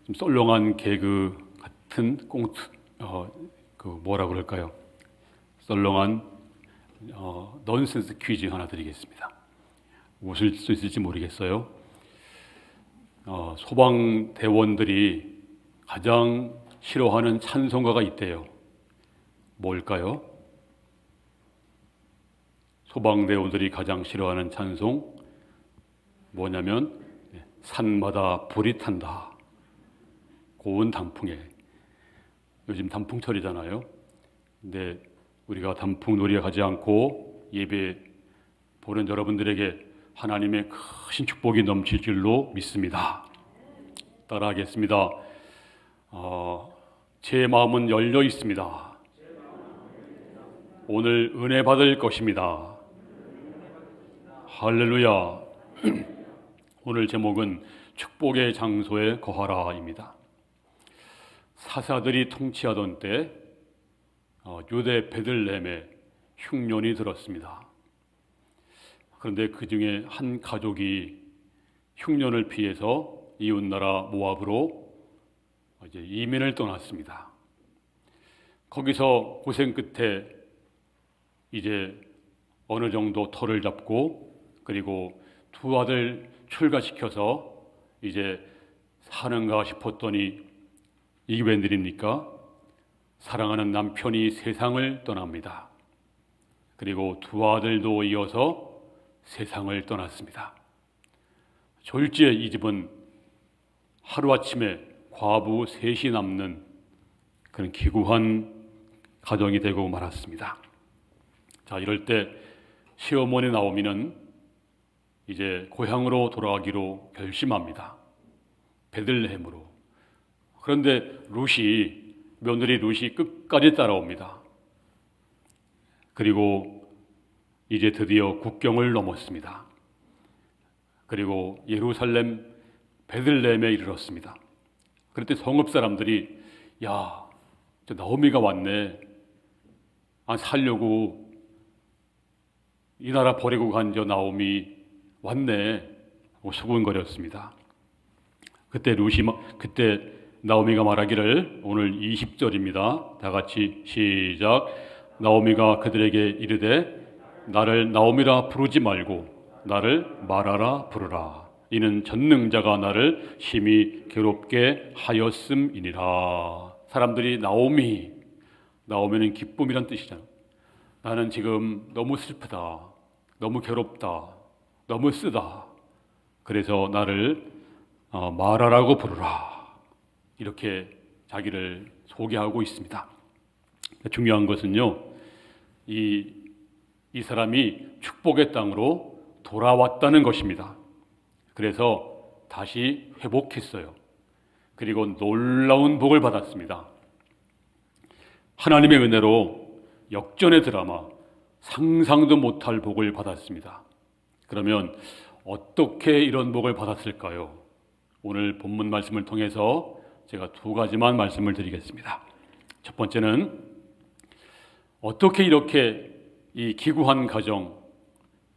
좀 썰렁한 개그 같은 꽁트, 뭐라 그럴까요? 썰렁한 넌센스 퀴즈 하나 드리겠습니다. 웃을 수 있을지 모르겠어요. 소방대원들이 가장 싫어하는 찬송가가 있대요. 뭘까요? 소방대원들이 가장 싫어하는 찬송 뭐냐면 산마다 불이 탄다. 고운 단풍에. 요즘 단풍철이잖아요. 근데 우리가 단풍놀이에 가지 않고 예배 보는 여러분들에게 하나님의 크신 축복이 넘칠 줄로 믿습니다. 따라하겠습니다. 제 마음은 열려 있습니다. 오늘 은혜 받을 것입니다. 할렐루야. 오늘 제목은 축복의 장소에 거하라입니다. 사사들이 통치하던 때 유대 베들레헴에 흉년이 들었습니다. 그런데 그 중에 한 가족이 흉년을 피해서 이웃나라 모압으로 이제 이민을 떠났습니다. 거기서 고생 끝에 이제 어느 정도 터를 잡고 그리고 두 아들 출가시켜서 이제 사는가 싶었더니 이게 웬일입니까? 사랑하는 남편이 세상을 떠납니다. 그리고 두 아들도 이어서 세상을 떠났습니다. 졸지에 이 집은 하루아침에 과부 셋이 남는 그런 기구한 가정이 되고 말았습니다. 자, 이럴 때 시어머니 나오미는 이제 고향으로 돌아가기로 결심합니다. 베들레헴으로. 그런데 며느리 룻이 끝까지 따라옵니다. 그리고 이제 드디어 국경을 넘었습니다. 그리고 예루살렘 베들레헴에 이르렀습니다. 그때 성읍 사람들이 야, 저 나오미가 왔네. 살려고 이 나라 버리고 간 저 나오미 왔네 하고 수군거렸습니다. 그때 나오미가 말하기를 오늘 20절입니다. 다 같이 시작. 나오미가 그들에게 이르되 나를 나오미라 부르지 말고 나를 마라라 부르라. 이는 전능자가 나를 심히 괴롭게 하였음이니라. 사람들이 나오미는 기쁨이란 뜻이잖아. 나는 지금 너무 슬프다. 너무 괴롭다. 너무 쓰다. 그래서 나를 마라라고 부르라. 이렇게 자기를 소개하고 있습니다. 중요한 것은요, 이 사람이 축복의 땅으로 돌아왔다는 것입니다. 그래서 다시 회복했어요. 그리고 놀라운 복을 받았습니다. 하나님의 은혜로 역전의 드라마, 상상도 못할 복을 받았습니다. 그러면 어떻게 이런 복을 받았을까요? 오늘 본문 말씀을 통해서 제가 두 가지만 말씀을 드리겠습니다. 첫 번째는 어떻게 이렇게 이 기구한 가정,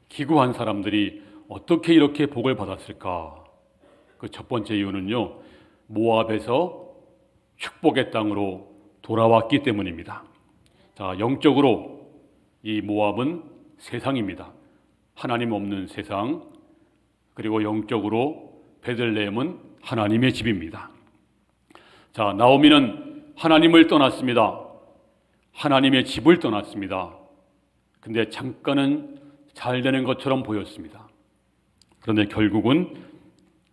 기구한 사람들이 어떻게 이렇게 복을 받았을까? 그 첫 번째 이유는요, 모압에서 축복의 땅으로 돌아왔기 때문입니다. 자, 영적으로 이 모압은 세상입니다. 하나님 없는 세상. 그리고 영적으로 베들레헴은 하나님의 집입니다. 자, 나오미는 하나님을 떠났습니다. 하나님의 집을 떠났습니다. 근데 잠깐은 잘 되는 것처럼 보였습니다. 그런데 결국은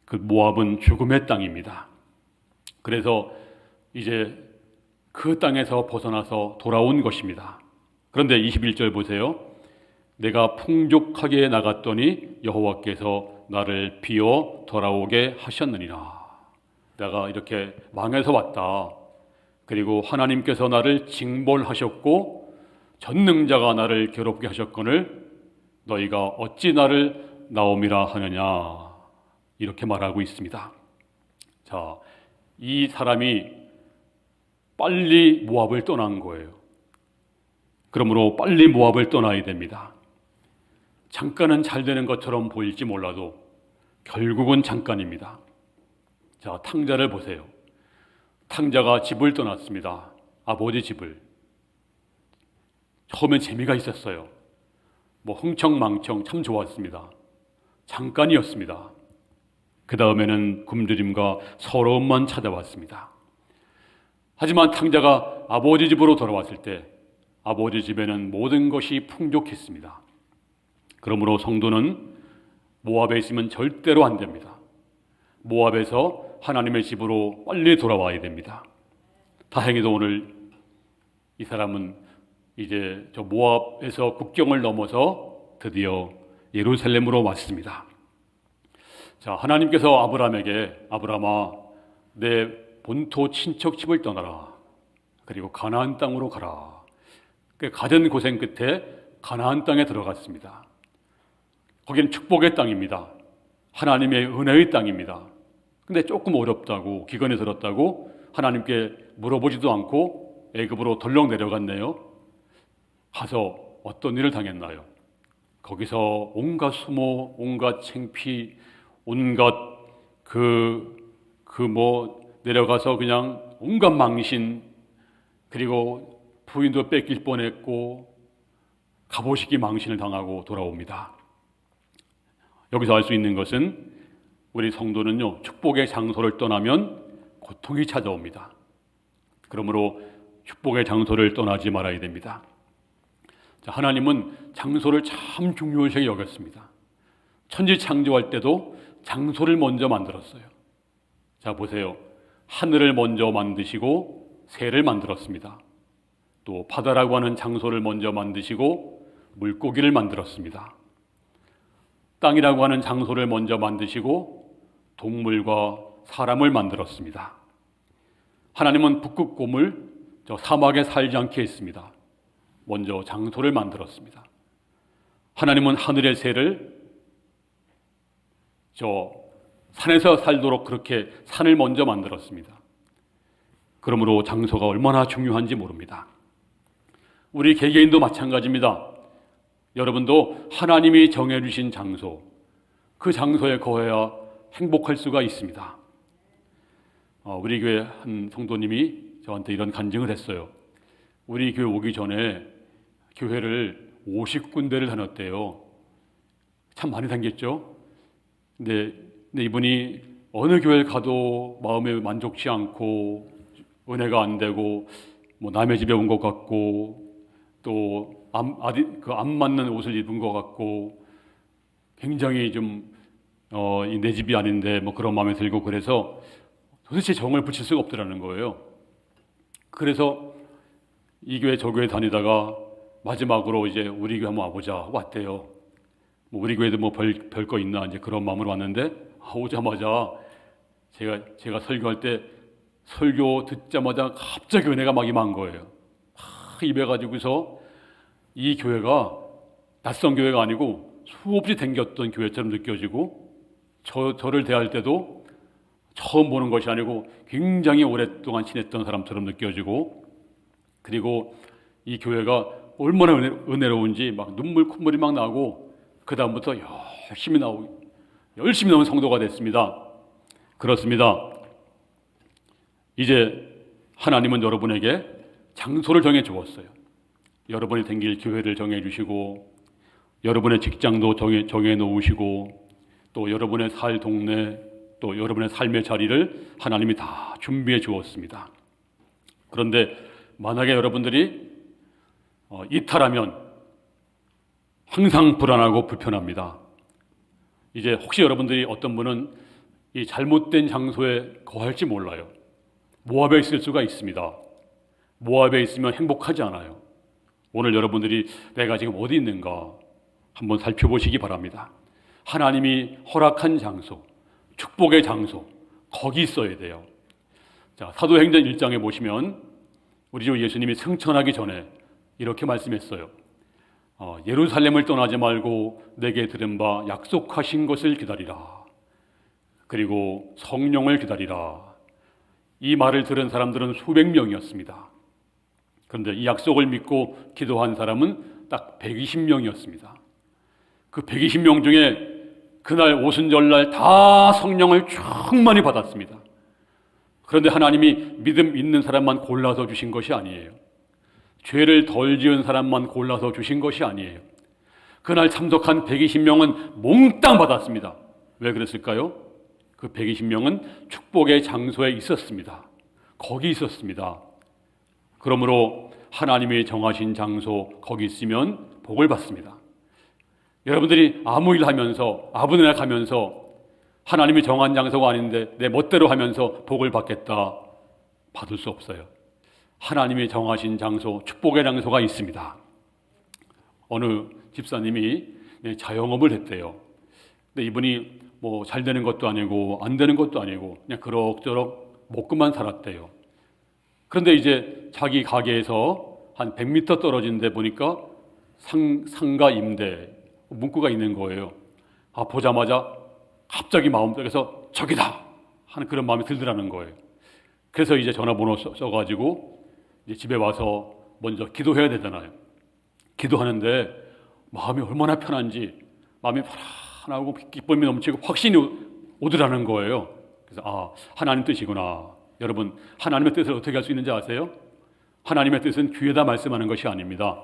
그 모압은 죽음의 땅입니다. 그래서 이제 그 땅에서 벗어나서 돌아온 것입니다. 그런데 21절 보세요. 내가 풍족하게 나갔더니 여호와께서 나를 비워 돌아오게 하셨느니라. 내가 이렇게 망해서 왔다. 그리고 하나님께서 나를 징벌하셨고 전능자가 나를 괴롭게 하셨거늘 너희가 어찌 나를 나오미라 하느냐. 이렇게 말하고 있습니다. 자, 이 사람이 빨리 모압을 떠난 거예요. 그러므로 빨리 모압을 떠나야 됩니다. 잠깐은 잘 되는 것처럼 보일지 몰라도 결국은 잠깐입니다. 자, 탕자를 보세요. 탕자가 집을 떠났습니다. 아버지 집을. 처음엔 재미가 있었어요. 흥청망청 참 좋았습니다. 잠깐이었습니다. 그 다음에는 굶주림과 서러움만 찾아왔습니다. 하지만 탕자가 아버지 집으로 돌아왔을 때 아버지 집에는 모든 것이 풍족했습니다. 그러므로 성도는 모압에 있으면 절대로 안 됩니다. 모압에서 하나님의 집으로 빨리 돌아와야 됩니다. 다행히도 오늘 이 사람은 이제 저 모압에서 국경을 넘어서 드디어 예루살렘으로 왔습니다. 자, 하나님께서 아브라함에게 아브라함아 내 본토 친척 집을 떠나라. 그리고 가나안 땅으로 가라. 가진 고생 끝에 가나안 땅에 들어갔습니다. 거기는 축복의 땅입니다. 하나님의 은혜의 땅입니다. 근데 조금 어렵다고 기근에 들었다고 하나님께 물어보지도 않고 애굽으로 덜렁 내려갔네요. 가서 어떤 일을 당했나요? 거기서 온갖 수모, 온갖 창피, 온갖 내려가서 그냥 온갖 망신, 그리고 부인도 뺏길 뻔했고 갑오시기 망신을 당하고 돌아옵니다. 여기서 알 수 있는 것은 우리 성도는요, 축복의 장소를 떠나면 고통이 찾아옵니다. 그러므로 축복의 장소를 떠나지 말아야 됩니다. 자, 하나님은 장소를 참 중요하게 여겼습니다. 천지 창조할 때도 장소를 먼저 만들었어요. 자, 보세요. 하늘을 먼저 만드시고 새를 만들었습니다. 또 바다라고 하는 장소를 먼저 만드시고 물고기를 만들었습니다. 땅이라고 하는 장소를 먼저 만드시고 동물과 사람을 만들었습니다. 하나님은 북극 곰을 저 사막에 살지 않게 했습니다. 먼저 장소를 만들었습니다. 하나님은 하늘의 새를 저 산에서 살도록 그렇게 산을 먼저 만들었습니다. 그러므로 장소가 얼마나 중요한지 모릅니다. 우리 개개인도 마찬가지입니다. 여러분도 하나님이 정해주신 장소, 그 장소에 거해야 행복할 수가 있습니다. 우리 교회 한 성도님이 저한테 이런 간증을 했어요. 우리 교회 오기 전에 교회를 50군데를 다녔대요. 참 많이 다녔죠. 근데 이분이 어느 교회를 가도 마음에 만족치 않고 은혜가 안 되고 남의 집에 온 것 같고 또 안 맞는 옷을 입은 것 같고 굉장히 좀 내 집이 아닌데 그런 마음이 들고 그래서 도대체 정을 붙일 수가 없더라는 거예요. 그래서 이 교회 저 교회 다니다가 마지막으로 이제 우리 교회 한번 와보자 왔대요. 우리 교회도 별 거 있나 이제 그런 마음으로 왔는데 오자마자 제가 설교할 때 설교 듣자마자 갑자기 은혜가 막 임한 거예요. 입에 가지고서 이 교회가 낯선 교회가 아니고 수없이 댕겼던 교회처럼 느껴지고 저를 대할 때도 처음 보는 것이 아니고 굉장히 오랫동안 지냈던 사람처럼 느껴지고, 그리고 이 교회가 얼마나 은혜로운지 막 콧물이 막 나고 그 다음부터 열심히 나온 성도가 됐습니다. 그렇습니다. 이제 하나님은 여러분에게 장소를 정해 주었어요. 여러분이 다닐 교회를 정해 주시고 여러분의 직장도 정해 놓으시고 또 여러분의 살 동네 또 여러분의 삶의 자리를 하나님이 다 준비해 주었습니다. 그런데 만약에 여러분들이 이탈하면 항상 불안하고 불편합니다. 이제 혹시 여러분들이 어떤 분은 이 잘못된 장소에 거할지 몰라요. 모압에 있을 수가 있습니다. 모압에 있으면 행복하지 않아요. 오늘 여러분들이 내가 지금 어디 있는가 한번 살펴보시기 바랍니다. 하나님이 허락한 장소, 축복의 장소, 거기 있어야 돼요. 자, 사도행전 1장에 보시면 우리 주 예수님이 승천하기 전에 이렇게 말씀했어요. 예루살렘을 떠나지 말고 내게 들은 바 약속하신 것을 기다리라. 그리고 성령을 기다리라. 이 말을 들은 사람들은 수백 명이었습니다. 그런데 이 약속을 믿고 기도한 사람은 딱 120명이었습니다. 그 120명 중에 그날 오순절날 다 성령을 충만히 받았습니다. 그런데 하나님이 믿음 있는 사람만 골라서 주신 것이 아니에요. 죄를 덜 지은 사람만 골라서 주신 것이 아니에요. 그날 참석한 120명은 몽땅 받았습니다. 왜 그랬을까요? 그 120명은 축복의 장소에 있었습니다. 거기 있었습니다. 그러므로 하나님이 정하신 장소 거기 있으면 복을 받습니다. 여러분들이 아무 일 하면서 아무데나 가면서 하나님이 정한 장소가 아닌데 내 멋대로 하면서 복을 받겠다, 받을 수 없어요. 하나님이 정하신 장소, 축복의 장소가 있습니다. 어느 집사님이 자영업을 했대요. 근데 이분이 뭐 잘 되는 것도 아니고 안 되는 것도 아니고 그냥 그럭저럭 먹고만 살았대요. 그런데 이제 자기 가게에서 한 100m 떨어진 데 보니까 상가 임대 문구가 있는 거예요. 보자마자 갑자기 마음속에서 저기다 하는 그런 마음이 들더라는 거예요. 그래서 이제 전화번호 써가지고 이제 집에 와서 먼저 기도해야 되잖아요. 기도하는데 마음이 얼마나 편한지, 마음이 편안하고 기쁨이 넘치고 확신이 오더라는 거예요. 그래서 하나님 뜻이구나. 여러분, 하나님의 뜻을 어떻게 할 수 있는지 아세요? 하나님의 뜻은 귀에다 말씀하는 것이 아닙니다.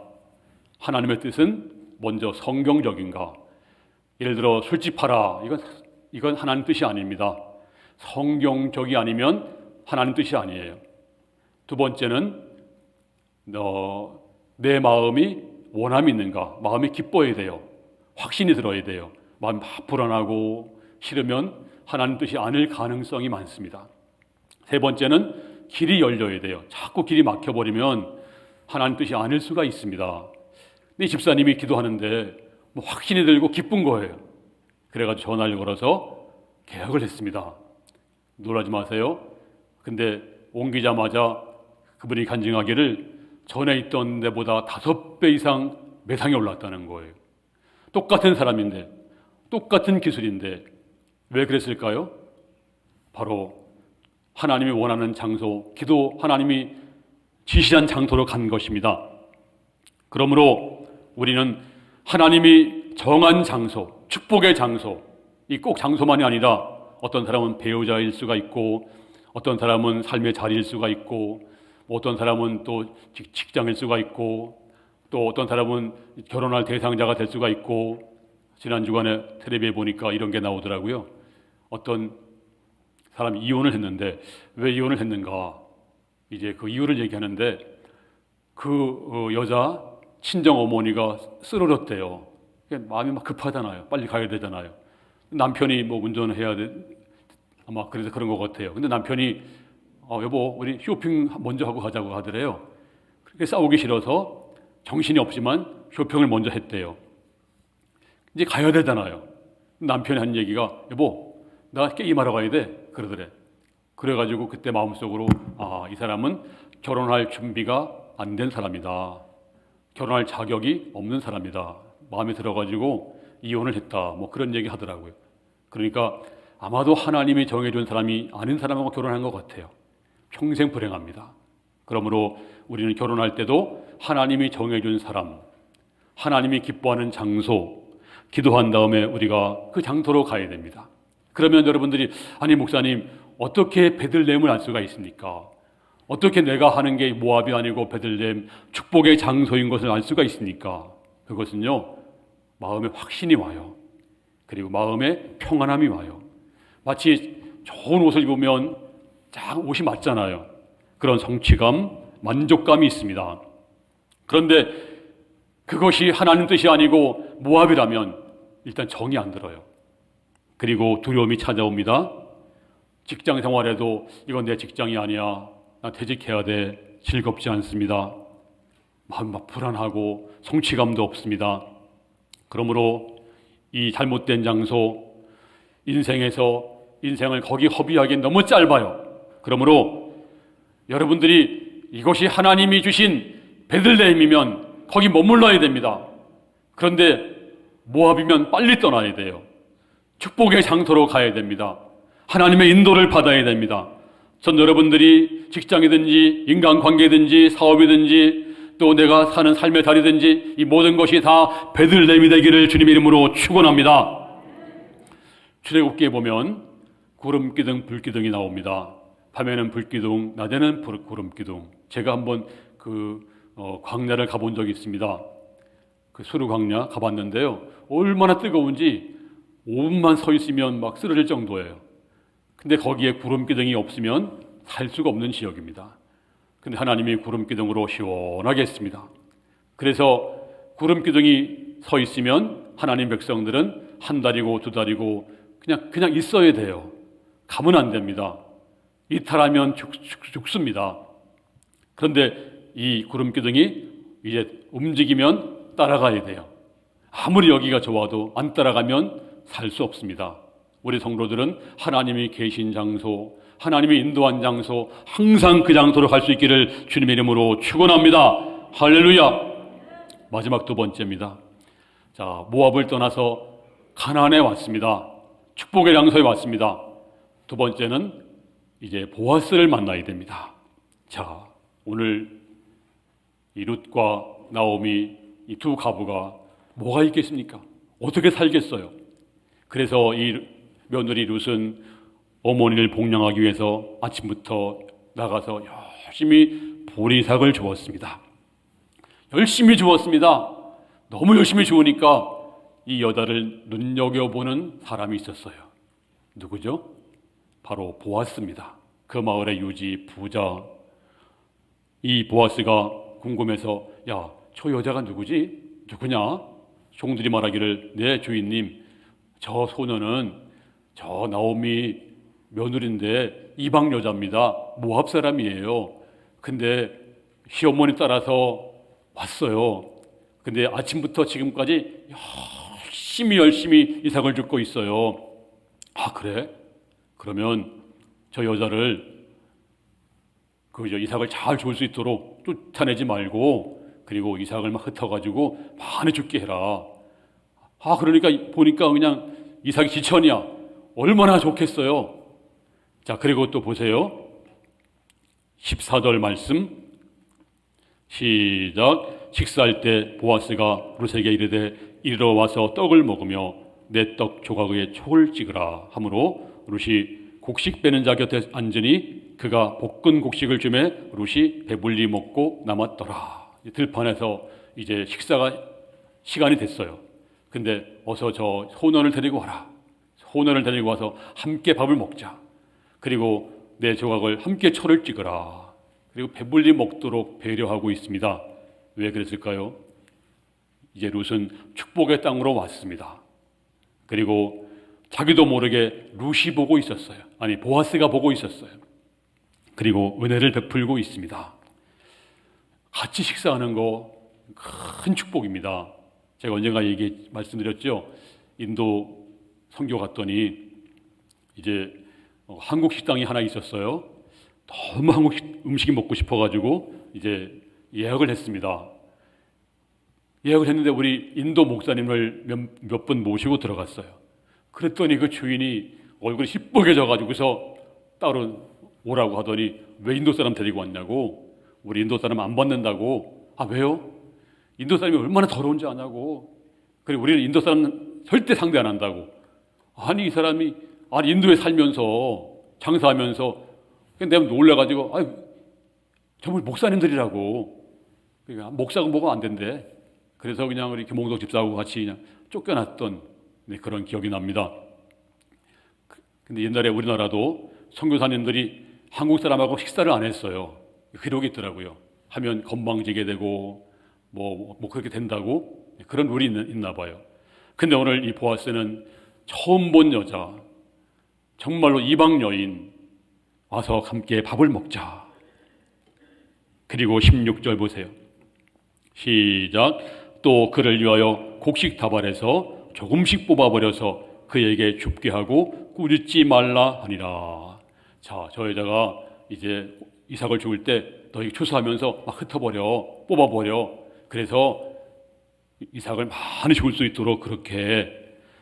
하나님의 뜻은 먼저 성경적인가. 예를 들어 술집 팔아, 이건 하나님 뜻이 아닙니다. 성경적이 아니면 하나님 뜻이 아니에요. 두 번째는 내 마음이 원함이 있는가, 마음이 기뻐야 돼요. 확신이 들어야 돼요. 마음이 막 불안하고 싫으면 하나님 뜻이 아닐 가능성이 많습니다. 세 번째는 길이 열려야 돼요. 자꾸 길이 막혀버리면 하나님 뜻이 아닐 수가 있습니다. 이 집사님이 기도하는데 확신이 들고 기쁜 거예요. 그래가지고 전화를 걸어서 계약을 했습니다. 놀라지 마세요. 근데 옮기자마자 그분이 간증하기를 전에 있던 데보다 5배 이상 매상이 올랐다는 거예요. 똑같은 사람인데, 똑같은 기술인데 왜 그랬을까요? 바로 하나님이 원하는 장소, 기도 하나님이 지시한 장소로 간 것입니다. 그러므로 우리는 하나님이 정한 장소, 축복의 장소, 이 꼭 장소만이 아니라 어떤 사람은 배우자일 수가 있고, 어떤 사람은 삶의 자리일 수가 있고, 어떤 사람은 또 직장일 수가 있고, 또 어떤 사람은 결혼할 대상자가 될 수가 있고, 지난 주간에 텔레비에 보니까 이런 게 나오더라고요. 어떤 사람이 이혼을 했는데 왜 이혼을 했는가, 이제 그 이유를 얘기하는데 그 여자 친정 어머니가 쓰러졌대요. 마음이 막 급하잖아요. 빨리 가야 되잖아요. 남편이 뭐 운전을 해야 돼, 아마 그래서 그런 것 같아요. 근데 남편이 여보 우리 쇼핑 먼저 하고 가자고 하더래요. 그렇게 싸우기 싫어서 정신이 없지만 쇼핑을 먼저 했대요. 이제 가야 되잖아요. 남편이 한 얘기가 여보 나 게임하러 가야 돼 그러더래. 그래가지고 그때 마음속으로 이 사람은 결혼할 준비가 안 된 사람이다, 결혼할 자격이 없는 사람이다, 마음에 들어가지고 이혼을 했다, 뭐 그런 얘기 하더라고요. 그러니까 아마도 하나님이 정해준 사람이 아닌 사람하고 결혼한 것 같아요. 평생 불행합니다. 그러므로 우리는 결혼할 때도 하나님이 정해준 사람, 하나님이 기뻐하는 장소, 기도한 다음에 우리가 그 장소로 가야 됩니다. 그러면 여러분들이 아니 목사님 어떻게 베들레헴을 알 수가 있습니까? 어떻게 내가 하는 게 모압이 아니고 베들레헴 축복의 장소인 것을 알 수가 있습니까? 그것은요 마음에 확신이 와요. 그리고 마음에 평안함이 와요. 마치 좋은 옷을 입으면 딱 옷이 맞잖아요. 그런 성취감, 만족감이 있습니다. 그런데 그것이 하나님 뜻이 아니고 모압이라면 일단 정이 안 들어요. 그리고 두려움이 찾아옵니다. 직장 생활에도 이건 내 직장이 아니야, 나 퇴직해야 돼, 즐겁지 않습니다. 마음 막 불안하고 성취감도 없습니다. 그러므로 이 잘못된 장소, 인생을 거기 허비하기엔 너무 짧아요. 그러므로 여러분들이 이것이 하나님이 주신 베들레헴이면 거기 머물러야 됩니다. 그런데 모압이면 빨리 떠나야 돼요. 축복의 장소로 가야 됩니다. 하나님의 인도를 받아야 됩니다. 전 여러분들이 직장이든지 인간관계든지 사업이든지 또 내가 사는 삶의 자리든지 이 모든 것이 다 베들레헴이 되기를 주님의 이름으로 축원합니다. 출애굽기에 보면 구름기둥 불기둥이 나옵니다. 밤에는 불기둥, 낮에는 구름기둥. 제가 한번 광야를 가본 적이 있습니다. 그 수르 광야 가봤는데요. 얼마나 뜨거운지 5분만 서 있으면 막 쓰러질 정도예요. 근데 거기에 구름기둥이 없으면 살 수가 없는 지역입니다. 근데 하나님이 구름기둥으로 시원하게 했습니다. 그래서 구름기둥이 서 있으면 하나님 백성들은 한 달이고 두 달이고 그냥 있어야 돼요. 가면 안 됩니다. 이탈하면 죽습니다. 그런데 이 구름기둥이 이제 움직이면 따라가야 돼요. 아무리 여기가 좋아도 안 따라가면 살 수 없습니다. 우리 성도들은 하나님이 계신 장소, 하나님이 인도한 장소, 항상 그 장소로 갈 수 있기를 주님의 이름으로 축원합니다. 할렐루야. 마지막 두 번째입니다. 자, 모압을 떠나서 가나안에 왔습니다. 축복의 장소에 왔습니다. 두 번째는 이제 보아스를 만나야 됩니다. 자, 오늘 이 룻과 나오미 이 두 가부가 뭐가 있겠습니까? 어떻게 살겠어요? 그래서 이 며느리 룻은 어머니를 복양하기 위해서 아침부터 나가서 열심히 보리삭을 주었습니다. 열심히 주었습니다. 너무 열심히 주으니까 이 여자를 눈여겨보는 사람이 있었어요. 누구죠? 바로 보아스입니다. 그 마을의 유지 부자. 이 보아스가 궁금해서 야, 저 여자가 누구지? 누구냐? 종들이 말하기를 네 주인님, 저 소녀는 저 나오미 며느리인데 이방 여자입니다. 모압 사람이에요. 근데 시어머니 따라서 왔어요. 근데 아침부터 지금까지 열심히 이삭을 줍고 있어요. 아, 그래? 그러면 저 여자를 이삭을 잘 줄 수 있도록 쫓아내지 말고, 그리고 이삭을 막 흩어가지고 많이 죽게 해라. 아, 그러니까 보니까 그냥 이삭이 지천이야. 얼마나 좋겠어요. 자, 그리고 또 보세요. 14절 말씀 시작. 식사할 때 보아스가 룻에게 이르되 이리로 와서 떡을 먹으며 내 떡 조각에 촉을 찍으라 하므로 룻이 곡식 빼는 자 곁에 앉으니 그가 볶은 곡식을 주매 룻이 배불리 먹고 남았더라. 들판에서 이제 식사가 시간이 됐어요. 근데 어서 저 소년을 데리고 와라. 소년을 데리고 와서 함께 밥을 먹자. 그리고 내 조각을 함께 초를 찍으라. 그리고 배불리 먹도록 배려하고 있습니다. 왜 그랬을까요? 이제 룻은 축복의 땅으로 왔습니다. 그리고 자기도 모르게 룻이 보고 있었어요. 아니, 보아스가 보고 있었어요. 그리고 은혜를 베풀고 있습니다. 같이 식사하는 거 큰 축복입니다. 제가 언젠가 말씀드렸죠. 인도 선교 갔더니 이제 한국 식당이 하나 있었어요. 너무 한국 음식이 먹고 싶어가지고 이제 예약을 했습니다. 예약을 했는데 우리 인도 목사님을 몇 분 모시고 들어갔어요. 그랬더니 그 주인이 얼굴이 시뻘개져가지고서 따로 오라고 하더니 왜 인도 사람 데리고 왔냐고. 우리 인도 사람 안 받는다고. 아, 왜요? 인도 사람이 얼마나 더러운지 아냐고. 그리고 우리는 인도 사람 절대 상대 안 한다고. 아니, 이 사람이 인도에 살면서 장사하면서 내가 놀라가지고 정말 목사님들이라고. 그러니까 목사고 뭐가 안 된대. 그래서 그냥 우리 김홍덕 집사하고 같이 그냥 쫓겨났던 그런 기억이 납니다. 근데 옛날에 우리나라도 선교사님들이 한국 사람하고 식사를 안 했어요. 기록이 있더라고요. 하면 건방지게 되고 뭐 그렇게 된다고 그런 룰이 있나 봐요. 근데 오늘 이 보아스는 처음 본 여자, 정말로 이방 여인 와서 함께 밥을 먹자. 그리고 16절 보세요. 시작. 또 그를 위하여 곡식 다발에서 조금씩 뽑아버려서 그에게 줍게 하고 꾸짖지 말라 하니라. 자, 저 여자가 이제 이삭을 죽을 때 너희 추수하면서 막 흩어버려, 뽑아버려. 그래서 이삭을 많이 죽을 수 있도록 그렇게.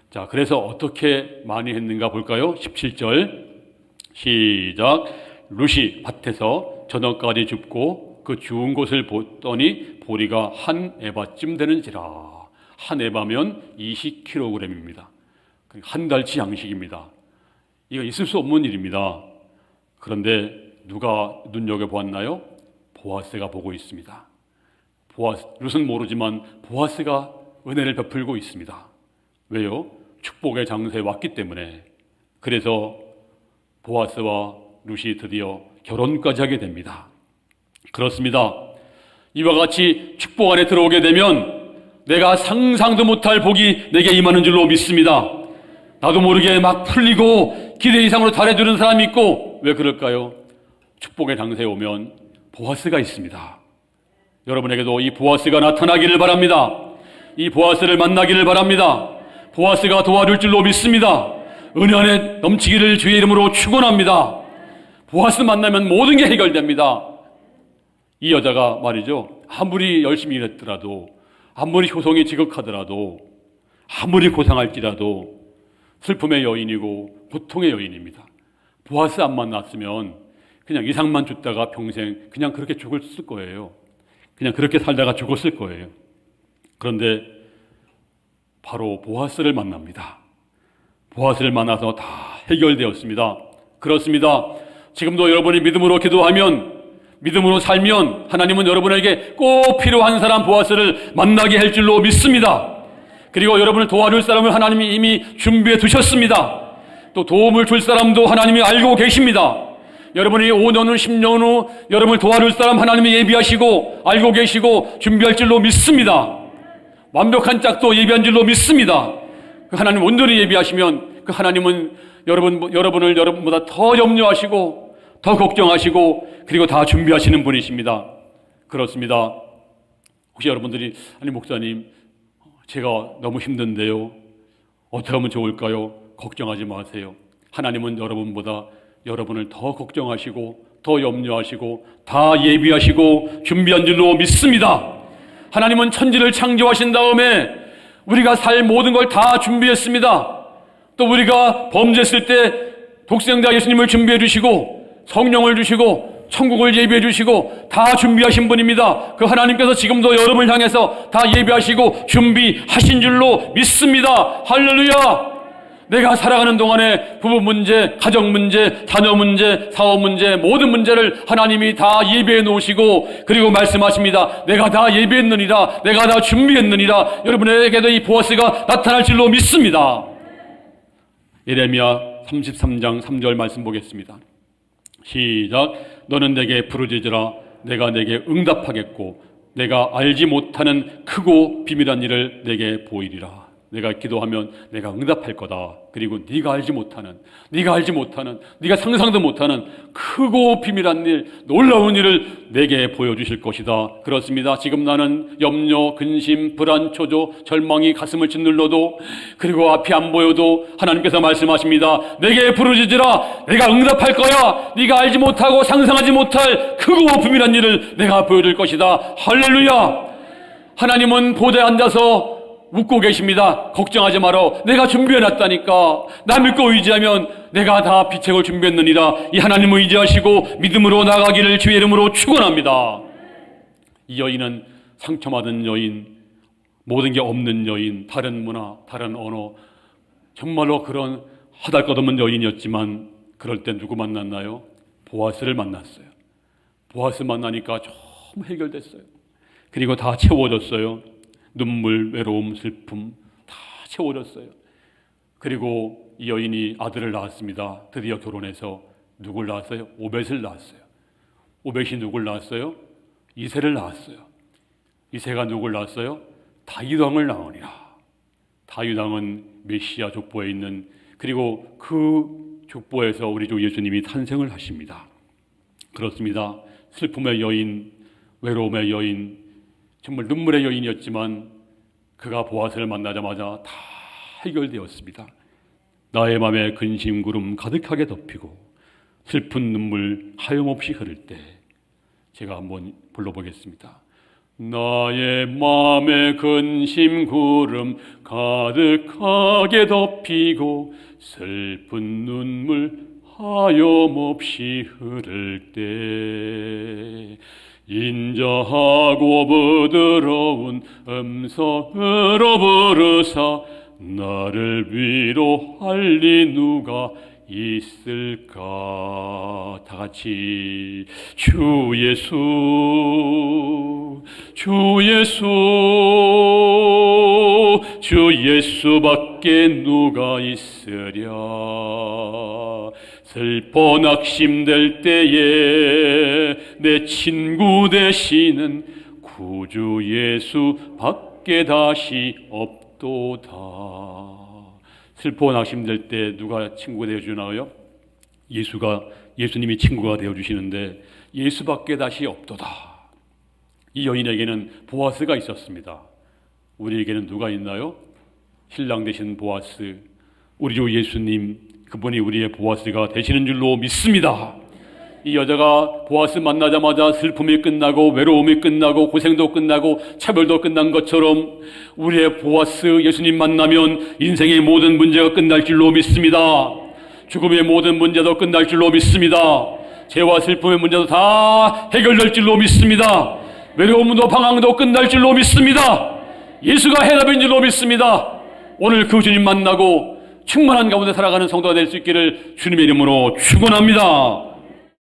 자, 그래서 어떻게 많이 했는가 볼까요? 17절 시작. 룻이 밭에서 저녁까지 줍고 그 주운 곳을 보더니 보리가 한 에바쯤 되는지라. 한 에바면 20kg입니다. 한 달치 양식입니다. 이거 있을 수 없는 일입니다. 그런데 누가 눈여겨보았나요? 보아스가 보고 있습니다. 룻은 모르지만 보아스가 은혜를 베풀고 있습니다. 왜요? 축복의 장소에 왔기 때문에. 그래서 보아스와 룻이 드디어 결혼까지 하게 됩니다. 그렇습니다. 이와 같이 축복 안에 들어오게 되면 내가 상상도 못할 복이 내게 임하는 줄로 믿습니다. 나도 모르게 막 풀리고 기대 이상으로 잘해주는 사람이 있고, 왜 그럴까요? 축복의 장소에 오면 보아스가 있습니다. 여러분에게도 이 보아스가 나타나기를 바랍니다. 이 보아스를 만나기를 바랍니다. 보아스가 도와줄 줄로 믿습니다. 은혜 안에 넘치기를 주의 이름으로 축원합니다. 보아스 만나면 모든 게 해결됩니다. 이 여자가 말이죠, 아무리 열심히 일했더라도, 아무리 효성이 지극하더라도, 아무리 고상할지라도 슬픔의 여인이고 고통의 여인입니다. 보아스 안 만났으면 그냥 이상만 줬다가 평생 그냥 그렇게 죽었을 거예요. 그냥 그렇게 살다가 죽었을 거예요. 그런데 바로 보아스를 만납니다. 보아스를 만나서 다 해결되었습니다. 그렇습니다. 지금도 여러분이 믿음으로 기도하면, 믿음으로 살면 하나님은 여러분에게 꼭 필요한 사람 보아스를 만나게 할 줄로 믿습니다. 그리고 여러분을 도와줄 사람을 하나님이 이미 준비해 두셨습니다. 또 도움을 줄 사람도 하나님이 알고 계십니다. 여러분이 5년 후, 10년 후 여러분을 도와줄 사람 하나님이 예비하시고 알고 계시고 준비할 줄로 믿습니다. 완벽한 짝도 예비한 줄로 믿습니다. 그 하나님 온전히 예비하시면 그 하나님은 여러분을 여러분보다 더 염려하시고 더 걱정하시고 그리고 다 준비하시는 분이십니다. 그렇습니다. 혹시 여러분들이 아니 목사님 제가 너무 힘든데요, 어떻게 하면 좋을까요? 걱정하지 마세요. 하나님은 여러분보다 여러분을 더 걱정하시고 더 염려하시고 다 예비하시고 준비한 줄로 믿습니다. 하나님은 천지를 창조하신 다음에 우리가 살 모든 걸 다 준비했습니다. 또 우리가 범죄했을 때 독생자 예수님을 준비해 주시고 성령을 주시고 천국을 예비해 주시고 다 준비하신 분입니다. 그 하나님께서 지금도 여러분을 향해서 다 예비하시고 준비하신 줄로 믿습니다. 할렐루야. 내가 살아가는 동안에 부부 문제, 가정 문제, 자녀 문제, 사업 문제, 모든 문제를 하나님이 다 예비해 놓으시고 그리고 말씀하십니다. 내가 다 예비했느니라, 내가 다 준비했느니라. 여러분에게도 이 보아스가 나타날 줄로 믿습니다. 예레미야 33장 3절 말씀 보겠습니다. 시작. 너는 내게 부르짖으라. 내가 내게 응답하겠고 내가 알지 못하는 크고 비밀한 일을 내게 보이리라. 내가 기도하면 내가 응답할 거다. 그리고 네가 알지 못하는, 네가 상상도 못하는 크고 비밀한 일, 놀라운 일을 내게 보여주실 것이다. 그렇습니다. 지금 나는 염려, 근심, 불안, 초조, 절망이 가슴을 짓눌러도 그리고 앞이 안 보여도 하나님께서 말씀하십니다. 내게 부르짖으라. 내가 응답할 거야. 네가 알지 못하고 상상하지 못할 크고 비밀한 일을 내가 보여줄 것이다. 할렐루야. 하나님은 보좌에 앉아서 웃고 계십니다. 걱정하지 마라. 내가 준비해놨다니까. 나 믿고 의지하면 내가 다 비책을 준비했느니라. 이 하나님을 의지하시고 믿음으로 나가기를 주의 이름으로 축원합니다. 이 여인은 상처받은 여인, 모든 게 없는 여인, 다른 문화, 다른 언어, 정말로 그런 하달것없는 여인이었지만 그럴 때 누구 만났나요? 보아스를 만났어요. 보아스 만나니까 좀 해결됐어요. 그리고 다 채워졌어요. 눈물, 외로움, 슬픔 다 채워졌어요. 그리고 이 여인이 아들을 낳았습니다. 드디어 결혼해서 누굴 낳았어요? 오벳을 낳았어요. 오벳이 누굴 낳았어요? 이새를 낳았어요. 이새가 누굴 낳았어요? 다윗 왕을 낳으니라. 다윗 왕은 메시아 족보에 있는, 그리고 그 족보에서 우리 주 예수님이 탄생을 하십니다. 그렇습니다. 슬픔의 여인, 외로움의 여인, 정말 눈물의 여인이었지만 그가 보아스를 만나자마자 다 해결되었습니다. 나의 맘에 근심 구름 가득하게 덮이고 슬픈 눈물 하염없이 흐를 때, 제가 한번 불러보겠습니다. 나의 맘에 근심 구름 가득하게 덮이고 슬픈 눈물 하염없이 흐를 때, 인자하고 부드러운 음성으로 부르사 나를 위로할 리 누가 있을까. 다 같이 주 예수, 주 예수, 주 예수밖에 누가 있으랴. 슬퍼 낙심될 때에 내 친구 되시는 구주 예수밖에 다시 없도다. 슬퍼 낙심될 때 누가 친구가 되어주나요? 예수님이 친구가 되어주시는데 예수밖에 다시 없도다. 이 여인에게는 보아스가 있었습니다. 우리에게는 누가 있나요? 신랑 되신 보아스, 우리 주 예수님, 그분이 우리의 보아스가 되시는 줄로 믿습니다. 이 여자가 보아스 만나자마자 슬픔이 끝나고 외로움이 끝나고 고생도 끝나고 차별도 끝난 것처럼 우리의 보아스 예수님 만나면 인생의 모든 문제가 끝날 줄로 믿습니다. 죽음의 모든 문제도 끝날 줄로 믿습니다. 죄와 슬픔의 문제도 다 해결될 줄로 믿습니다. 외로움도 방황도 끝날 줄로 믿습니다. 예수가 해답인 줄로 믿습니다. 오늘 그 주님 만나고 충만한 가운데 살아가는 성도가 될 수 있기를 주님의 이름으로 축원합니다.